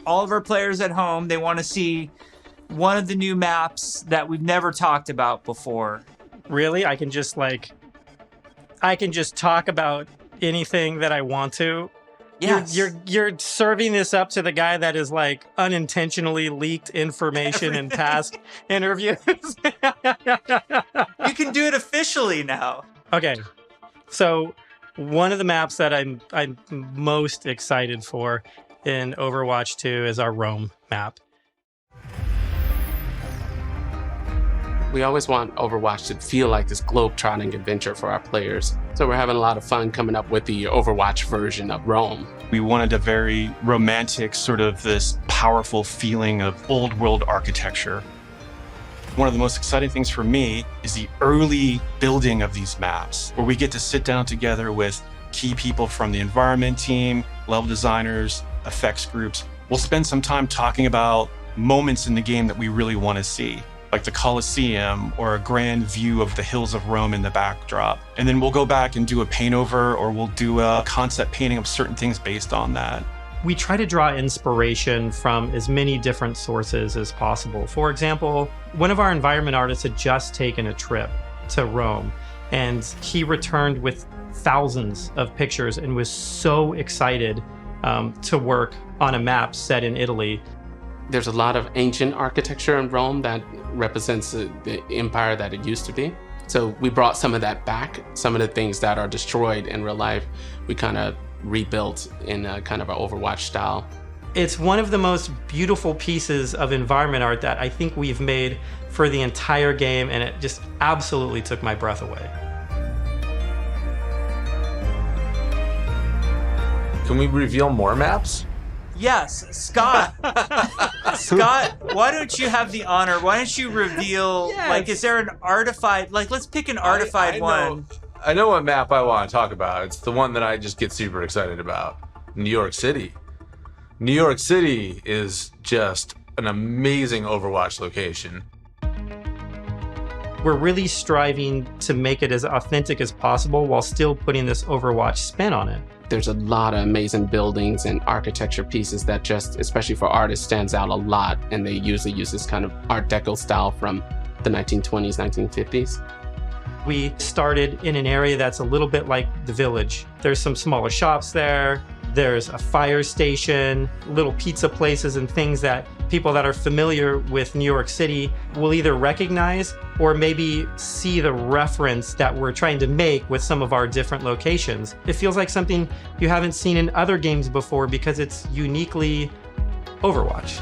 all of our players at home, they want to see one of the new maps that we've never talked about before. Really? I can just talk about anything that I want to. Yes. You're serving this up to the guy that is like unintentionally leaked information in past interviews. You can do it officially now. Okay. So one of the maps that I'm most excited for in Overwatch 2 is our Rome map. We always want Overwatch to feel like this globe-trotting adventure for our players. So we're having a lot of fun coming up with the Overwatch version of Rome. We wanted a very romantic, sort of this powerful feeling of old world architecture. One of the most exciting things for me is the early building of these maps, where we get to sit down together with key people from the environment team, level designers, effects groups. We'll spend some time talking about moments in the game that we really want to see, like the Colosseum or a grand view of the hills of Rome in the backdrop. And then we'll go back and do a paint over, or we'll do a concept painting of certain things based on that. We try to draw inspiration from as many different sources as possible. For example, one of our environment artists had just taken a trip to Rome, and he returned with thousands of pictures and was so excited to work on a map set in Italy. There's a lot of ancient architecture in Rome that represents the empire that it used to be. So we brought some of that back. Some of the things that are destroyed in real life, we kind of rebuilt in a kind of an Overwatch style. It's one of the most beautiful pieces of environment art that I think we've made for the entire game, and it just absolutely took my breath away. Can we reveal more maps? Yes, Scott. Scott, why don't you have the honor? Why don't you reveal, like, is there an artified, like, let's pick an artified one. I know what map I want to talk about. It's the one that I just get super excited about. New York City. New York City is just an amazing Overwatch location. We're really striving to make it as authentic as possible while still putting this Overwatch spin on it. There's a lot of amazing buildings and architecture pieces that just, especially for artists, stands out a lot. And they usually use this kind of Art Deco style from the 1920s, 1950s. We started in an area that's a little bit like the Village. There's some smaller shops there. There's a fire station, little pizza places, and things that people that are familiar with New York City will either recognize or maybe see the reference that we're trying to make with some of our different locations. It feels like something you haven't seen in other games before because it's uniquely Overwatch.